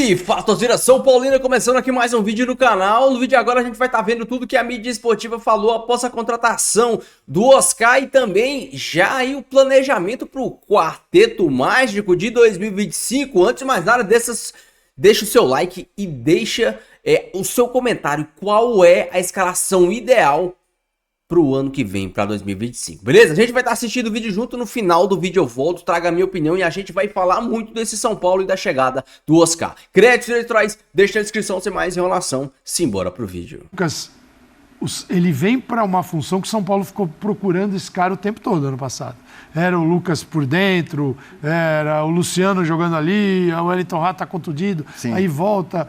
E fala, torcida São Paulina, começando aqui mais um vídeo no canal. No vídeo de agora a gente vai estar vendo tudo que a mídia esportiva falou após a contratação do Oscar e também já aí o planejamento para o Quarteto Mágico de 2025. Antes de mais nada, deixa o seu like e deixa o seu comentário. Qual é a escalação ideal para o ano que vem, para 2025, beleza? A gente vai estar assistindo o vídeo junto, no final do vídeo eu volto, trago a minha opinião e a gente vai falar muito desse São Paulo e da chegada do Oscar. Créditos eleitorais, deixa na descrição, sem mais enrolação, simbora pro vídeo. Lucas, ele vem para uma função que o São Paulo ficou procurando esse cara o tempo todo ano passado. Era o Lucas por dentro, era o Luciano jogando ali, o Wellington Rato tá contundido, aí volta.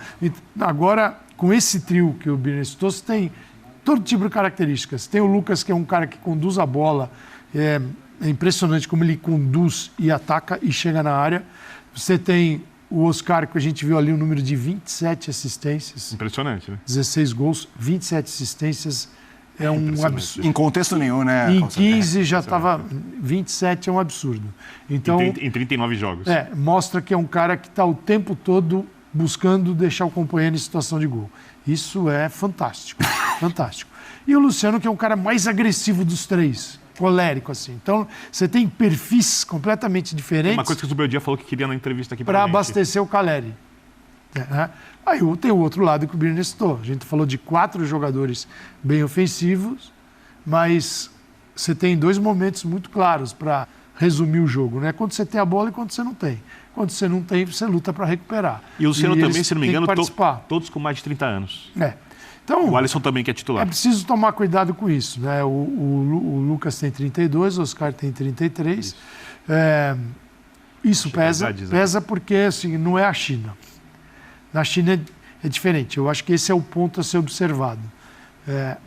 Agora, com esse trio que o Birner citou, você tem todo tipo de características. Tem o Lucas, que é um cara que conduz a bola. É impressionante como ele conduz e ataca e chega na área. Você tem o Oscar, que a gente viu ali o número de 27 assistências. Impressionante, né? 16 gols, 27 assistências. É um absurdo. Em contexto nenhum, né? Em 15 já estava... 27 é um absurdo. Então, em 39 jogos. Mostra que é um cara que está o tempo todo buscando deixar o companheiro em situação de gol. Isso é fantástico, fantástico. E o Luciano, que é um cara mais agressivo dos três, colérico, assim. Então, você tem perfis completamente diferentes. Uma coisa que o Zubeldia falou que queria na entrevista aqui para abastecer o Caleri. Aí tem o outro lado que o Birner citou. A gente falou de 4 jogadores bem ofensivos, mas você tem 2 momentos muito claros para resumir o jogo, né? Quando você tem a bola e quando você não tem. Quando você não tem, você luta para recuperar. E o Luciano também, se não me engano, todos com mais de 30 anos. Então, o Alisson também, que é titular. É preciso tomar cuidado com isso, né? O Lucas tem 32, o Oscar tem 33. Isso pesa porque assim, não é a China. Na China é diferente. Eu acho que esse é o ponto a ser observado.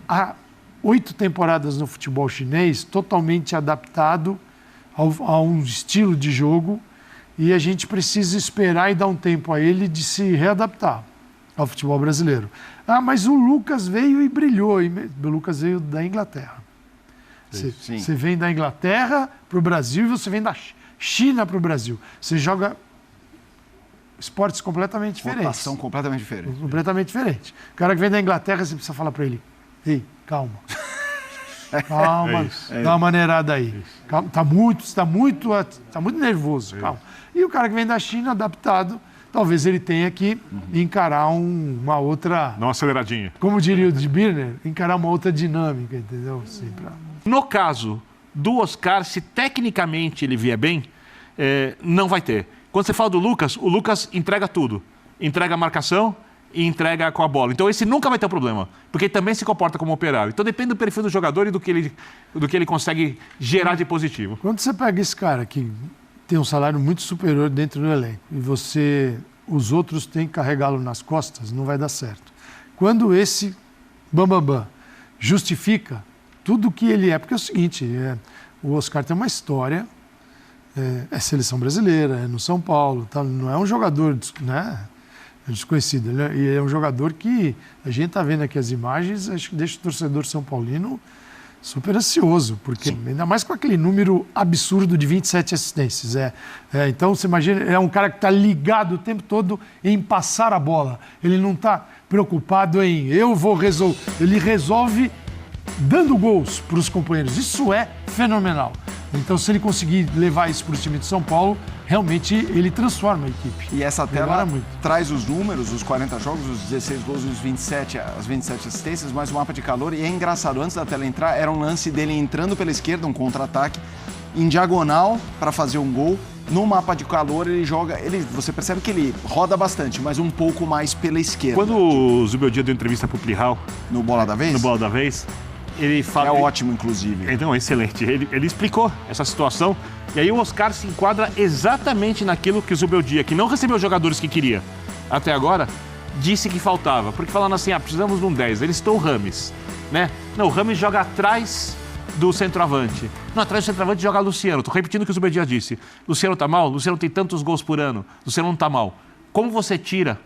Há 8 temporadas no futebol chinês totalmente adaptado a um estilo de jogo e a gente precisa esperar e dar um tempo a ele de se readaptar ao futebol brasileiro. Mas o Lucas veio e brilhou. O Lucas veio da Inglaterra. Você vem da Inglaterra para o Brasil e você vem da China para o Brasil. Você joga esportes completamente diferentes. Rotação completamente diferente. Completamente diferente. O cara que vem da Inglaterra, você precisa falar para ele: ei, calma. Calma, dá uma maneirada aí. Calma, tá muito nervoso, calma. E o cara que vem da China, adaptado, talvez ele tenha que encarar uma outra... Dá uma aceleradinha. Como diria o de Birner, encarar uma outra dinâmica, entendeu? Assim, No caso do Oscar, se tecnicamente ele vier bem, não vai ter. Quando você fala do Lucas, o Lucas entrega tudo. Entrega a marcação e entrega com a bola. Então esse nunca vai ter problema, porque ele também se comporta como operário. Então depende do perfil do jogador e do que ele consegue gerar de positivo. Quando você pega esse cara que tem um salário muito superior dentro do elenco e os outros têm que carregá-lo nas costas, não vai dar certo. Quando esse bambambam justifica tudo o que ele é, porque é o seguinte, o Oscar tem uma história, é seleção brasileira, é no São Paulo, tá? Não é um jogador, né, desconhecido, ele é um jogador que a gente está vendo aqui as imagens, acho que deixa o torcedor são paulino super ansioso, porque ainda mais com aquele número absurdo de 27 assistências. Então, você imagina, é um cara que está ligado o tempo todo em passar a bola. Ele não está preocupado em eu vou resolver. Ele resolve dando gols para os companheiros. Isso é fenomenal. Então, se ele conseguir levar isso para o time de São Paulo, realmente ele transforma a equipe. E essa tela traz os números, os 40 jogos, os 16 gols e as 27 assistências, mais o mapa de calor. E é engraçado, antes da tela entrar, era um lance dele entrando pela esquerda, um contra-ataque, em diagonal para fazer um gol. No mapa de calor ele joga, você percebe que ele roda bastante, mas um pouco mais pela esquerda. Quando o Zubeldia deu entrevista para o Plihal... No Bola da Vez? No Bola da Vez... Ele fala, ótimo, inclusive. Então, excelente. Ele explicou essa situação. E aí o Oscar se enquadra exatamente naquilo que o Zubeldia, que não recebeu os jogadores que queria até agora, disse que faltava. Porque falando assim, precisamos de um 10. Eles estão o Rames, né? Não, o Rames joga atrás do centroavante. Não, atrás do centroavante joga Luciano. Estou repetindo o que o Zubeldia disse. Luciano tá mal? Luciano tem tantos gols por ano. Luciano não tá mal. Como você tira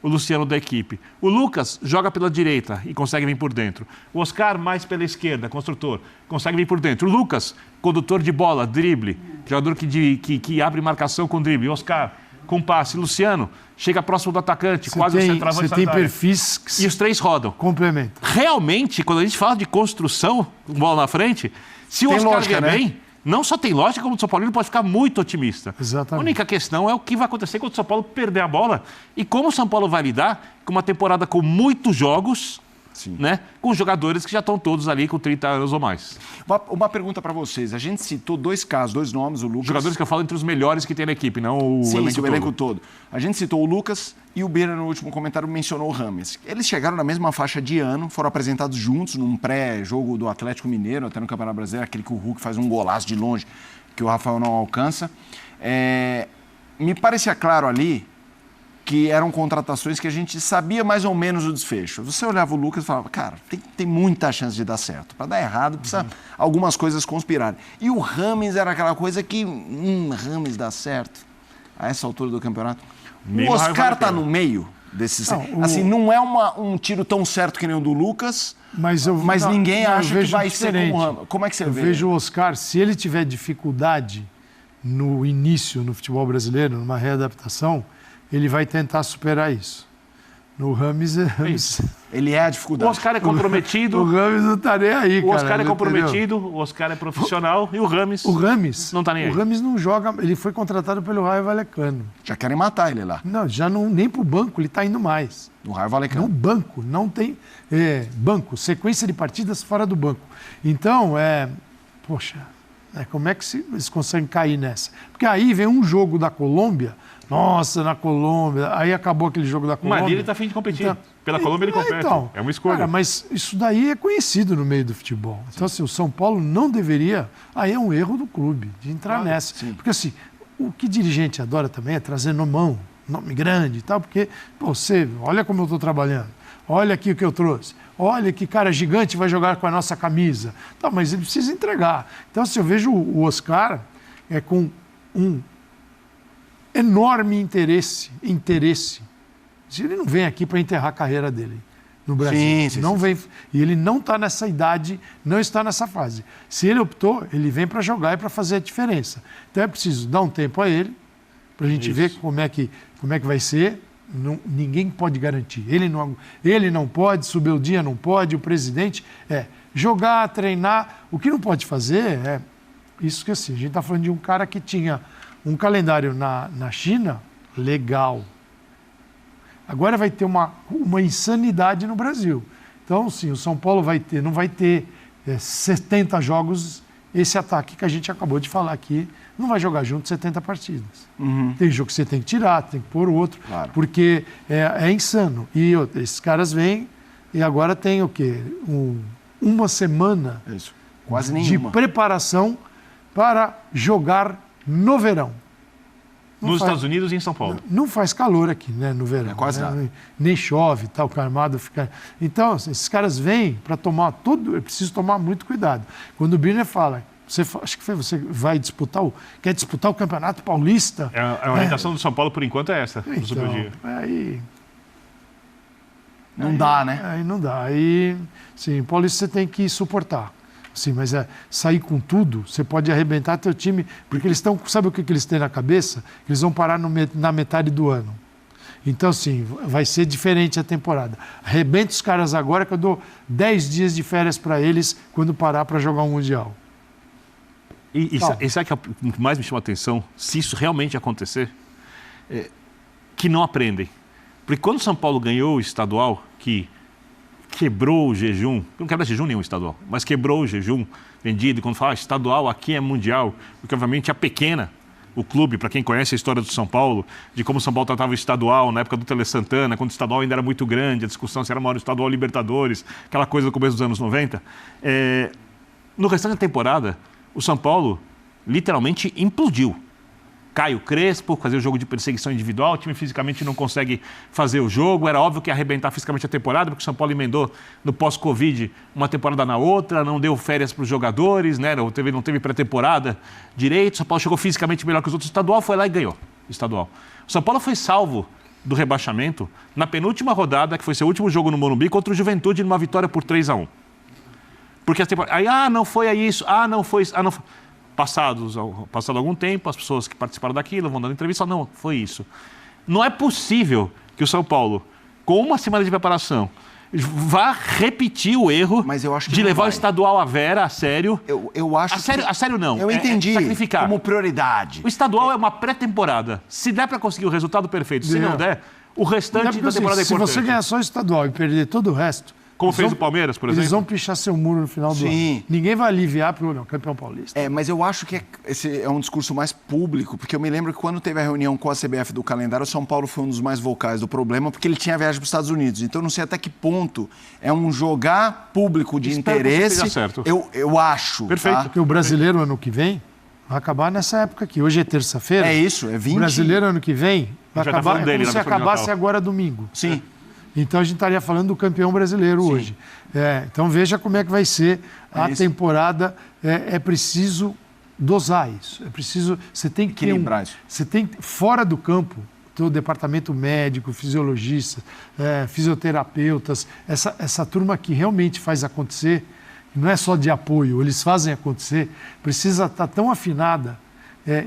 o Luciano da equipe? O Lucas joga pela direita e consegue vir por dentro. O Oscar mais pela esquerda, construtor, consegue vir por dentro. O Lucas, condutor de bola, drible, jogador que abre marcação com drible. O Oscar com passe. Luciano chega próximo do atacante, quase o centroavante. Você tem perfis que e os três rodam. Complementa. Realmente, quando a gente fala de construção, bola na frente, se o Oscar vier bem, não só tem lógica, como o São Paulo pode ficar muito otimista. Exatamente. A única questão é o que vai acontecer quando o São Paulo perder a bola e como o São Paulo vai lidar com uma temporada com muitos jogos, né, com jogadores que já estão todos ali com 30 anos ou mais. Uma pergunta para vocês. A gente citou 2 casos, 2 nomes, o Lucas... Jogadores que eu falo entre os melhores que tem na equipe, não o elenco todo. A gente citou o Lucas e o Birner, no último comentário, mencionou o Rames. Eles chegaram na mesma faixa de ano, foram apresentados juntos num pré-jogo do Atlético Mineiro, até no Campeonato Brasileiro, aquele que o Hulk faz um golaço de longe, que o Rafael não alcança. Me parecia claro ali que eram contratações que a gente sabia mais ou menos o desfecho. Você olhava o Lucas e falava, cara, tem muita chance de dar certo. Para dar errado, precisa algumas coisas conspirarem. E o Rames era aquela coisa que, Rames dá certo. A essa altura do campeonato. O Oscar está no meio desses... Não é um tiro tão certo que nem o do Lucas, mas ninguém acha que vai ser como o Rames. Como é que você vê? Eu vejo o Oscar, se ele tiver dificuldade no início, no futebol brasileiro, numa readaptação, ele vai tentar superar isso. No Rames... Ele é a dificuldade. O Oscar é comprometido. O Rames não está nem aí, cara. O Oscar é comprometido, o Oscar é profissional e o Rames não está nem aí. O Rames não joga... Ele foi contratado pelo Raio Vallecano. Já querem matar ele lá. Não, já não, nem para o banco ele está indo mais. No Raio Vallecano. No banco, não tem... banco, sequência de partidas fora do banco. Então, como é que eles conseguem cair nessa? Porque aí vem um jogo da Colômbia... Nossa, na Colômbia. Aí acabou aquele jogo da Colômbia. Mas ele está a fim de competir. Então, pela Colômbia ele compete. Então, é uma escolha. Cara, mas isso daí é conhecido no meio do futebol. Sim. Então, assim, o São Paulo não deveria... Aí é um erro do clube de entrar nessa. Sim. Porque, assim, o que dirigente adora também é trazer nome grande e tal, porque, você, olha como eu estou trabalhando. Olha aqui o que eu trouxe. Olha que cara gigante vai jogar com a nossa camisa. Então, mas ele precisa entregar. Então, assim, eu vejo o Oscar com um enorme interesse. Ele não vem aqui para enterrar a carreira dele no Brasil. Sim. Vem. E ele não está nessa idade, não está nessa fase. Se ele optou, ele vem para jogar e para fazer a diferença. Então é preciso dar um tempo a ele, para a gente ver como é que vai ser. Ninguém pode garantir. Ele não pode, Subeldia não pode, o presidente jogar, treinar. O que não pode fazer é isso que assim, a gente está falando de um cara que tinha um calendário na China legal. Agora vai ter uma insanidade no Brasil. Então, sim, o São Paulo não vai ter 70 jogos, esse ataque que a gente acabou de falar aqui, não vai jogar junto 70 partidas. Tem jogo que você tem que tirar, tem que pôr o outro, porque é insano. E esses caras vêm e agora tem o quê? Uma semana quase de preparação para jogar no verão. Nos Estados Unidos e em São Paulo. Não faz calor aqui, né, no verão. Quase nada. Nem chove, tal, o Carmado fica... Então, esses caras vêm para tomar tudo, eu preciso tomar muito cuidado. Quando o Birner fala, acho que você vai quer disputar o Campeonato Paulista... A orientação do São Paulo, por enquanto, é essa. Então, aí... Não dá, né? Aí não dá. Aí, sim, Paulista você tem que suportar. Sim, mas sair com tudo, você pode arrebentar teu time, porque eles estão, sabe o que eles têm na cabeça? Eles vão parar na metade do ano. Então, assim, vai ser diferente a temporada. Arrebenta os caras agora que eu dou 10 dias de férias para eles quando parar para jogar um Mundial. E sabe que o que mais me chama a atenção, se isso realmente acontecer, que não aprendem. Porque quando o São Paulo ganhou o estadual, que quebrou o jejum, não quebra jejum nenhum estadual, mas quebrou o jejum vendido, e quando fala estadual, aqui é mundial, porque obviamente a pequena, o clube, para quem conhece a história do São Paulo, de como o São Paulo tratava o estadual na época do Tele Santana, quando o estadual ainda era muito grande, a discussão se era maior estadual Libertadores, aquela coisa do começo dos anos 90, no restante da temporada, o São Paulo literalmente implodiu. Caio Crespo, fazer o jogo de perseguição individual, o time fisicamente não consegue fazer o jogo, era óbvio que ia arrebentar fisicamente a temporada, porque o São Paulo emendou no pós-Covid uma temporada na outra, não deu férias para os jogadores, né? não teve pré-temporada direito, o São Paulo chegou fisicamente melhor que os outros, o estadual foi lá e ganhou o estadual. O São Paulo foi salvo do rebaixamento na penúltima rodada, que foi seu último jogo no Morumbi, contra o Juventude, numa vitória por 3-1. Porque as temporadas... não foi isso, não foi isso, não foi... Passado algum tempo, as pessoas que participaram daquilo vão dando entrevista, não, foi isso. Não é possível que o São Paulo, com uma semana de preparação, vá repetir o erro de levar o estadual a sério. Eu acho a sério não. Eu entendi sacrificar. Como prioridade. O estadual é uma pré-temporada. Se der para conseguir o resultado perfeito, se não der, o restante da temporada é importante. Se você ganhar só o estadual e perder todo o resto... Como fez o Palmeiras, por exemplo? Eles vão pichar seu muro no final do ano. Ninguém vai aliviar para o campeão paulista. Mas eu acho que esse é um discurso mais público, porque eu me lembro que quando teve a reunião com a CBF do calendário, o São Paulo foi um dos mais vocais do problema, porque ele tinha viagem para os Estados Unidos. Então, eu não sei até que ponto é um jogar público de interesse. Que certo. Eu acho. Perfeito. Porque o brasileiro, ano que vem, vai acabar nessa época aqui. Hoje é terça-feira. É isso, é 20. O brasileiro, ano que vem, vai acabar como se acabasse agora domingo. Sim. Então a gente estaria falando do campeão brasileiro hoje. Então veja como é que vai ser a temporada. É preciso dosar isso. É preciso. Você tem que equilibrar isso. Você tem fora do campo, o departamento médico, fisiologistas, fisioterapeutas, essa turma que realmente faz acontecer, não é só de apoio, eles fazem acontecer, precisa estar tão afinada.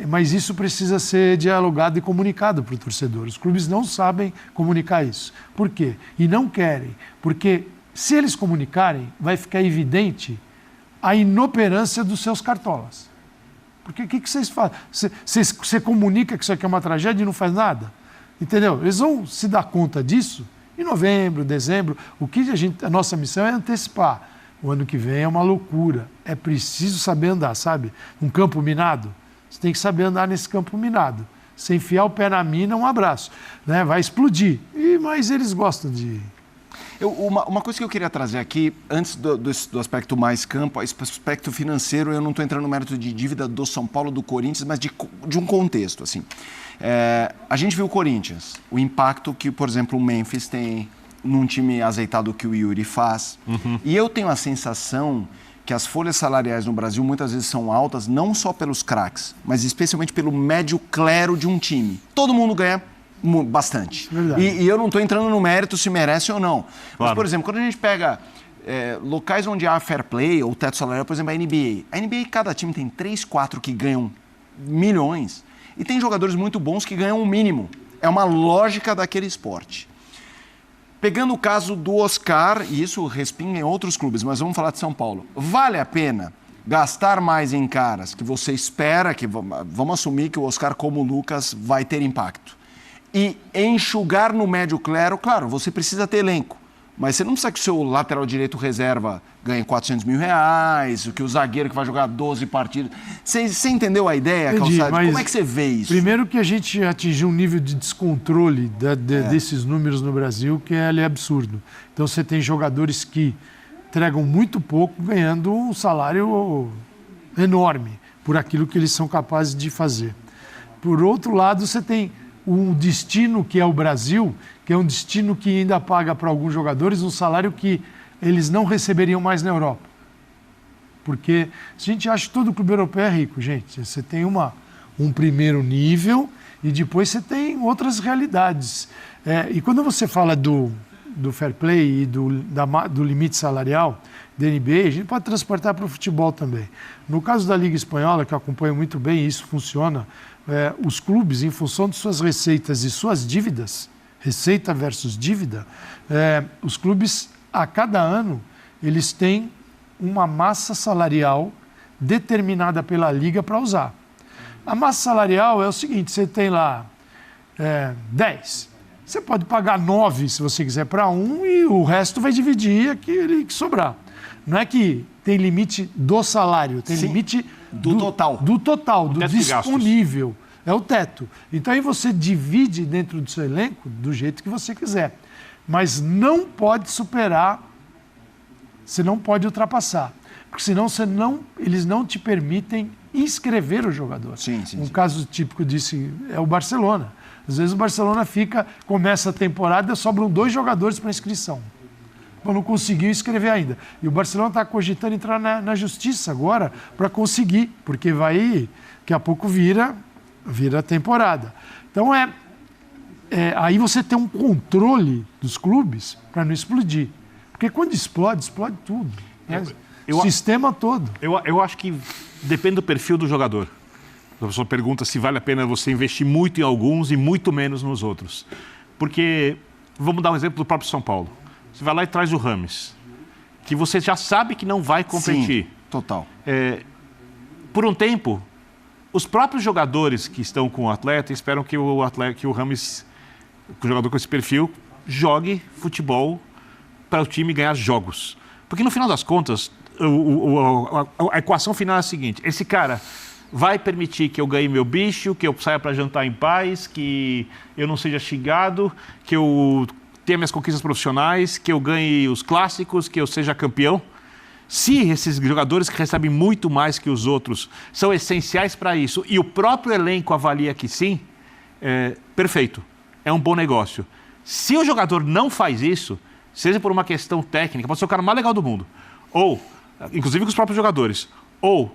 Mas isso precisa ser dialogado e comunicado para o torcedor. Os clubes não sabem comunicar isso. Por quê? E não querem. Porque se eles comunicarem, vai ficar evidente a inoperância dos seus cartolas. Porque o que vocês fazem? Você comunica que isso aqui é uma tragédia e não faz nada? Entendeu? Eles vão se dar conta disso em novembro, dezembro. O que a nossa missão é antecipar. O ano que vem é uma loucura. É preciso saber andar, sabe? Um campo minado. Você tem que saber andar nesse campo minado. Se enfiar o pé na mina, um abraço. Né? Vai explodir. Mas eles gostam de... Uma coisa que eu queria trazer aqui, antes do aspecto mais campo, aspecto financeiro, eu não estou entrando no mérito de dívida do São Paulo, do Corinthians, mas de um contexto. Assim. A gente viu o Corinthians, o impacto que, por exemplo, o Memphis tem num time azeitado que o Yuri faz. E eu tenho a sensação que as folhas salariais no Brasil muitas vezes são altas, não só pelos craques, mas especialmente pelo médio clero de um time. Todo mundo ganha bastante. E eu não estou entrando no mérito se merece ou não. Mas, por exemplo, quando a gente pega locais onde há fair play ou teto salarial, por exemplo, a NBA. A NBA, cada time tem 3, 4 que ganham milhões e tem jogadores muito bons que ganham o mínimo. É uma lógica daquele esporte. Pegando o caso do Oscar, e isso respinga em outros clubes, mas vamos falar de São Paulo. Vale a pena gastar mais em caras que você espera, que vamos assumir que o Oscar, como o Lucas, vai ter impacto. E enxugar no médio clero, claro, você precisa ter elenco. Mas você não precisa que o seu lateral direito reserva ganhe R$400 mil, que o zagueiro que vai jogar 12 partidas... Você entendeu a ideia, Calçade? Como é que você vê isso? Primeiro que a gente atingiu um nível de descontrole desses números no Brasil que é absurdo. Então você tem jogadores que entregam muito pouco ganhando um salário enorme por aquilo que eles são capazes de fazer. Por outro lado, você tem um destino que é o Brasil, que é um destino que ainda paga para alguns jogadores um salário que eles não receberiam mais na Europa. Porque a gente acha que todo clube europeu é rico, gente. Você tem um primeiro nível e depois você tem outras realidades. E quando você fala do fair play e do limite salarial da NBA, a gente pode transportar para o futebol também. No caso da Liga Espanhola, que eu acompanho muito bem, e isso funciona, os clubes, em função de suas receitas e suas dívidas, receita versus dívida, os clubes, a cada ano, eles têm uma massa salarial determinada pela Liga para usar. A massa salarial é o seguinte, você tem lá 10, você pode pagar 9 se você quiser para um e o resto vai dividir aquele que sobrar. Não é que tem limite do salário, tem limite do total. Do total, do disponível. É o teto. Então aí você divide dentro do seu elenco do jeito que você quiser. Mas não pode superar, você não pode ultrapassar. Porque senão eles não te permitem inscrever o jogador. Um caso típico disso é o Barcelona. Às vezes o Barcelona começa a temporada e sobram 2 jogadores para inscrição. Não conseguiu inscrever ainda. E o Barcelona está cogitando entrar na justiça agora para conseguir, porque daqui a pouco vira a temporada. Então aí você tem um controle dos clubes para não explodir. Porque quando explode tudo. O sistema todo. Eu acho que depende do perfil do jogador. A pessoa pergunta se vale a pena você investir muito em alguns e muito menos nos outros. Porque, vamos dar um exemplo do próprio São Paulo. Você vai lá e traz o Rames, que você já sabe que não vai competir. Sim, total. Por um tempo, os próprios jogadores que estão com o atleta esperam que o Rames, o jogador com esse perfil, jogue futebol para o time ganhar jogos. Porque no final das contas, a equação final é a seguinte: esse cara vai permitir que eu ganhe meu bicho, que eu saia para jantar em paz, que eu não seja xingado, que eu tenha minhas conquistas profissionais, que eu ganhe os clássicos, que eu seja campeão. Se esses jogadores que recebem muito mais que os outros são essenciais para isso e o próprio elenco avalia que sim, perfeito, é um bom negócio. Se o jogador não faz isso, seja por uma questão técnica, pode ser o cara mais legal do mundo, ou, inclusive com os próprios jogadores, ou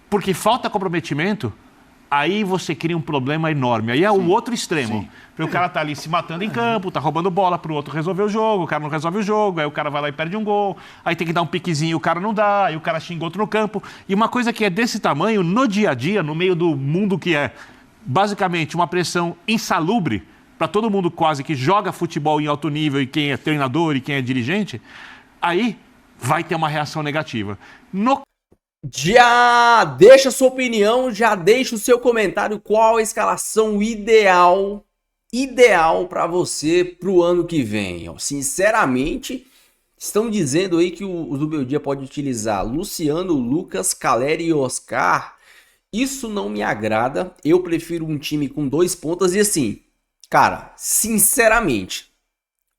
porque falta comprometimento, aí você cria um problema enorme. Aí é o outro extremo. O cara tá ali se matando em campo, tá roubando bola pro outro resolver o jogo, o cara não resolve o jogo, aí o cara vai lá e perde um gol, aí tem que dar um piquezinho, o cara não dá, aí o cara xinga outro no campo. E uma coisa que é desse tamanho, no dia a dia, no meio do mundo que é basicamente uma pressão insalubre para todo mundo quase que joga futebol em alto nível e quem é treinador e quem é dirigente, aí vai ter uma reação negativa. Já deixa a sua opinião, já deixa o seu comentário, qual a escalação ideal para você pro ano que vem. Sinceramente, estão dizendo aí que o Zubeldia pode utilizar Luciano, Lucas, Caleri e Oscar. Isso não me agrada. Eu prefiro um time com 2 pontas e assim, cara, sinceramente,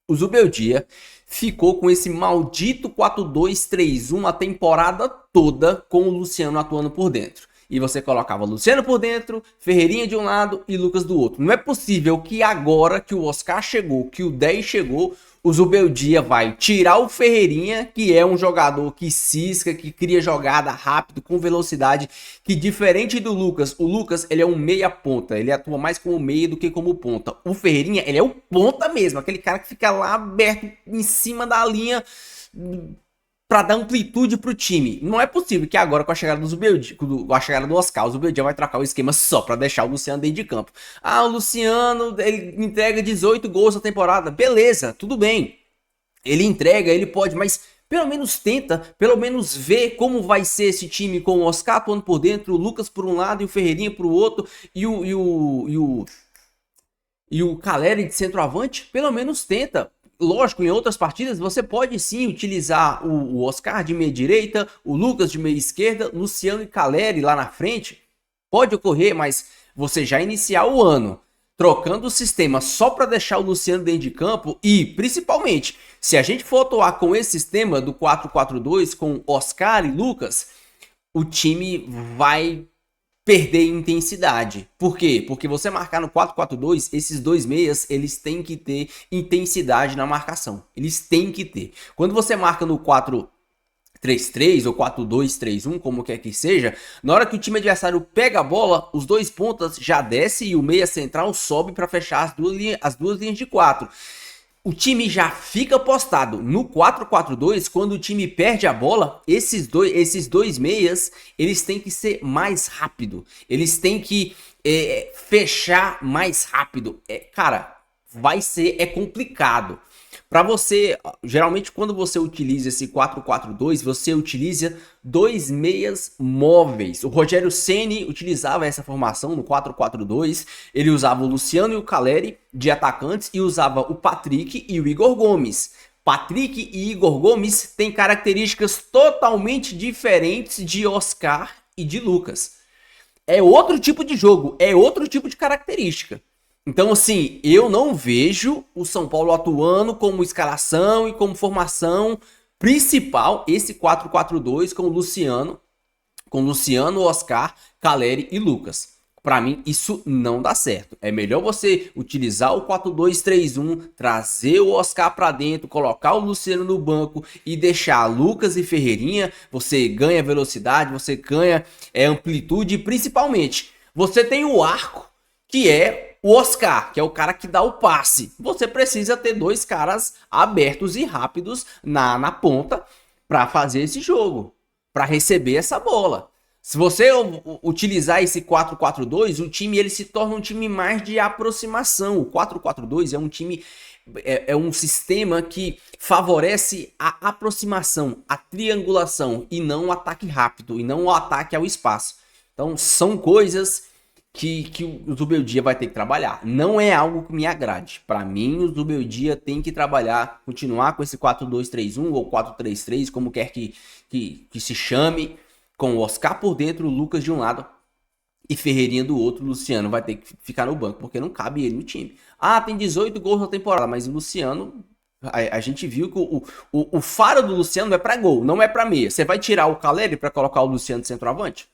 o Zubeldia ficou com esse maldito 4-2-3-1 a temporada toda com o Luciano atuando por dentro. E você colocava Luciano por dentro, Ferreirinha de um lado e Lucas do outro. Não é possível que agora que o Oscar chegou, que o 10 chegou, o Zubeldia vai tirar o Ferreirinha, que é um jogador que cisca, que cria jogada rápido, com velocidade, que diferente do Lucas, o Lucas ele é um meia ponta, ele atua mais como meia do que como ponta. O Ferreirinha ele é o ponta mesmo, aquele cara que fica lá aberto em cima da linha para dar amplitude pro time. Não é possível que agora com a chegada do Zubeldia, com a chegada do Oscar, o Zubeldia vai trocar o esquema só para deixar o Luciano dentro de campo. Ah, o Luciano, ele entrega 18 gols na temporada. Beleza, tudo bem. Ele entrega, ele pode, mas pelo menos tenta, pelo menos vê como vai ser esse time com o Oscar atuando por dentro, o Lucas por um lado e o Ferreirinha por outro e o Caleri de centroavante. Pelo menos tenta. Lógico, em outras partidas você pode sim utilizar o Oscar de meia direita, o Lucas de meia esquerda, Luciano e Caleri lá na frente. Pode ocorrer, mas você já iniciar o ano trocando o sistema só para deixar o Luciano dentro de campo e, principalmente, se a gente for atuar com esse sistema do 4-4-2 com Oscar e Lucas, o time vai perder intensidade. Por quê? Porque você marcar no 4-4-2, esses dois meias, eles têm que ter intensidade na marcação. Eles têm que ter. Quando você marca no 4-3-3 ou 4-2-3-1, como quer que seja, na hora que o time adversário pega a bola, os dois pontas já desce e o meia central sobe para fechar as duas linhas de 4. O time já fica postado no 4-4-2, quando o time perde a bola, esses dois meias, eles têm que ser mais rápido. Eles têm que fechar mais rápido. Cara, é complicado. Para você, geralmente quando você utiliza esse 4-4-2, você utiliza dois meias móveis. O Rogério Ceni utilizava essa formação no 4-4-2. Ele usava o Luciano e o Caleri de atacantes e usava o Patrick e o Igor Gomes. Patrick e Igor Gomes têm características totalmente diferentes de Oscar e de Lucas. É outro tipo de jogo, é outro tipo de característica. Então, assim, eu não vejo o São Paulo atuando como escalação e como formação principal, esse 4-4-2 com Luciano, Oscar, Caleri e Lucas. Para mim, isso não dá certo. É melhor você utilizar o 4-2-3-1, trazer o Oscar para dentro, colocar o Luciano no banco e deixar Lucas e Ferreirinha. Você ganha velocidade, você ganha amplitude e, principalmente, você tem o arco, que é o Oscar, que é o cara que dá o passe. Você precisa ter dois caras abertos e rápidos na ponta para fazer esse jogo, para receber essa bola. Se você utilizar esse 4-4-2, o time ele se torna um time mais de aproximação. O 4-4-2 é um time, é um sistema que favorece a aproximação, a triangulação e não o ataque rápido, e não o ataque ao espaço. Então são coisas que o Zubeldia vai ter que trabalhar. Não é algo que me agrade. Para mim, o Zubeldia tem que trabalhar, continuar com esse 4-2-3-1 ou 4-3-3, como quer que se chame, com o Oscar por dentro, o Lucas de um lado e Ferreirinha do outro. O Luciano vai ter que ficar no banco, porque não cabe ele no time. Ah, tem 18 gols na temporada, mas o Luciano... A gente viu que o faro do Luciano é para gol, não é para meia. Você vai tirar o Caleri para colocar o Luciano de centroavante?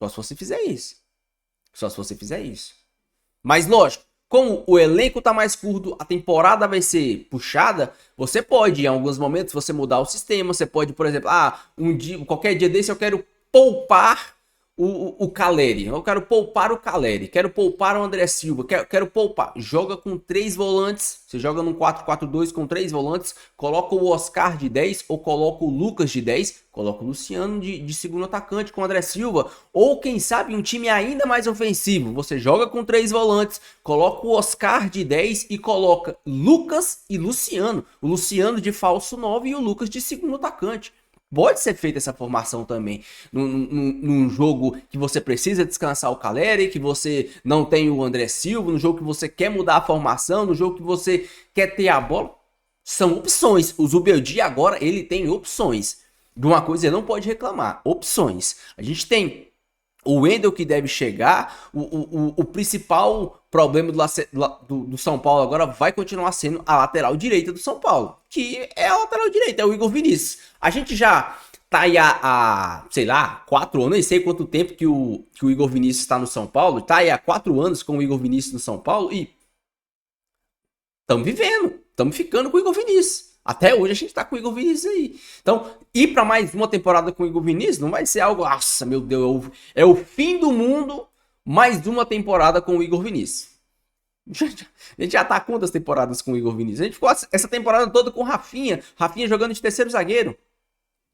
Só se você fizer isso. Só se você fizer isso. Mas lógico, como o elenco tá mais curto, a temporada vai ser puxada, você pode, em alguns momentos, você mudar o sistema. Você pode, por exemplo, qualquer dia desse eu quero poupar o Caleri. Eu quero poupar o Caleri. Quero poupar o André Silva. Quero poupar. Joga com 3 volantes. Você joga num 4-4-2 com 3 volantes. Coloca o Oscar de 10 ou coloca o Lucas de 10. Coloca o Luciano de segundo atacante com o André Silva. Ou quem sabe um time ainda mais ofensivo. Você joga com 3 volantes. Coloca o Oscar de 10 e coloca Lucas e Luciano. O Luciano de falso 9 e o Lucas de segundo atacante. Pode ser feita essa formação também num jogo que você precisa descansar o Caleri, que você não tem o André Silva, no jogo que você quer mudar a formação, no jogo que você quer ter a bola. São opções. O Zubeldia agora ele tem opções. De uma coisa ele não pode reclamar, opções. A gente tem o Wendel que deve chegar. O principal problema do São Paulo agora vai continuar sendo a lateral direita do São Paulo, que é a lateral direita, é o Igor Vinícius. A gente já tá aí há sei lá, 4 anos, nem sei quanto tempo que o Igor Vinícius está no São Paulo, tá aí há 4 anos com o Igor Vinícius no São Paulo e estamos vivendo, estamos ficando com o Igor Vinícius. Até hoje a gente tá com o Igor Vinícius aí. Então, ir para mais uma temporada com o Igor Vinícius não vai ser algo... Nossa, meu Deus, é o fim do mundo, mais uma temporada com o Igor Vinícius. A gente já tá com quantas temporadas com o Igor Vinícius? A gente ficou essa temporada toda com o Rafinha. Rafinha jogando de terceiro zagueiro.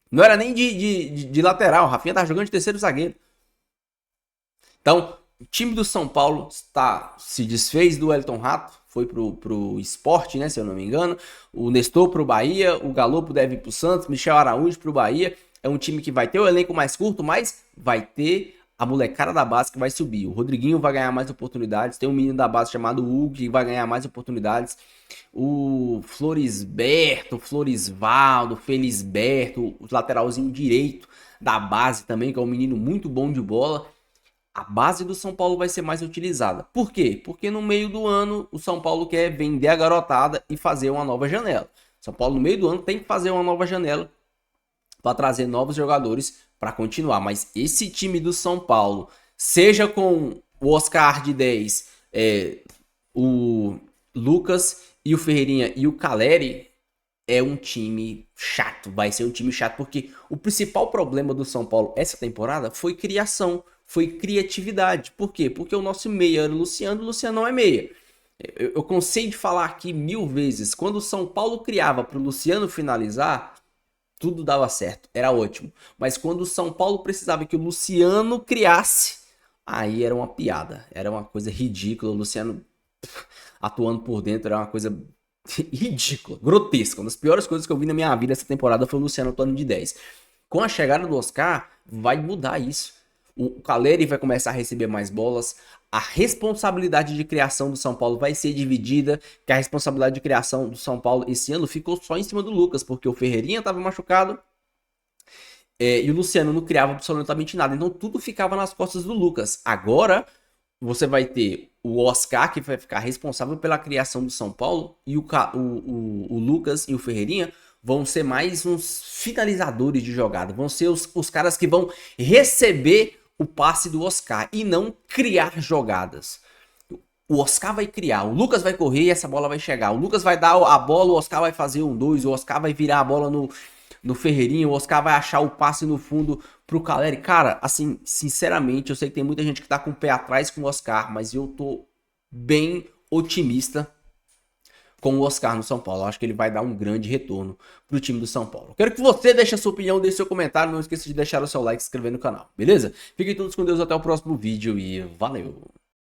Não era nem de lateral. O Rafinha tava jogando de terceiro zagueiro. Então, o time do São Paulo se desfez do Elton Rato. Foi pro Sport, né, se eu não me engano. O Nestor pro Bahia, o Galopo deve ir pro Santos, Michel Araújo pro Bahia. É um time que vai ter o elenco mais curto, mas vai ter a molecada da base que vai subir. O Rodriguinho vai ganhar mais oportunidades. Tem um menino da base chamado Hugo que vai ganhar mais oportunidades. O Florisvaldo, Felisberto, o lateralzinho direito da base também, que é um menino muito bom de bola. A base do São Paulo vai ser mais utilizada. Por quê? Porque no meio do ano o São Paulo quer vender a garotada e fazer uma nova janela. São Paulo no meio do ano tem que fazer uma nova janela para trazer novos jogadores para continuar. Mas esse time do São Paulo, seja com o Oscar de 10, o Lucas e o Ferreirinha e o Caleri, é um time chato. Vai ser um time chato porque o principal problema do São Paulo essa temporada foi criação. Foi criatividade. Por quê? Porque o nosso meia era o Luciano não é meia. Eu cansei de falar aqui 1000 vezes. Quando o São Paulo criava para o Luciano finalizar, tudo dava certo. Era ótimo. Mas quando o São Paulo precisava que o Luciano criasse, aí era uma piada. Era uma coisa ridícula. O Luciano atuando por dentro era uma coisa ridícula, grotesca. Uma das piores coisas que eu vi na minha vida essa temporada foi o Luciano atuando de 10. Com a chegada do Oscar, vai mudar isso. O Caleri vai começar a receber mais bolas. A responsabilidade de criação do São Paulo vai ser dividida. Que a responsabilidade de criação do São Paulo esse ano ficou só em cima do Lucas, porque o Ferreirinha estava machucado e o Luciano não criava absolutamente nada. Então tudo ficava nas costas do Lucas. Agora você vai ter o Oscar, que vai ficar responsável pela criação do São Paulo, e o Lucas e o Ferreirinha vão ser mais uns finalizadores de jogada. Vão ser os caras que vão receber o passe do Oscar e não criar jogadas. O Oscar vai criar, o Lucas vai correr e essa bola vai chegar. O Lucas vai dar a bola, o Oscar vai fazer 1-2, o Oscar vai virar a bola no Ferreirinho, o Oscar vai achar o passe no fundo pro Caleri. Cara, assim, sinceramente, eu sei que tem muita gente que tá com o pé atrás com o Oscar, mas eu tô bem otimista com o Oscar no São Paulo. Eu acho que ele vai dar um grande retorno pro time do São Paulo. Quero que você deixe a sua opinião, deixe seu comentário, não esqueça de deixar o seu like e se inscrever no canal, beleza? Fiquem todos com Deus, até o próximo vídeo e valeu!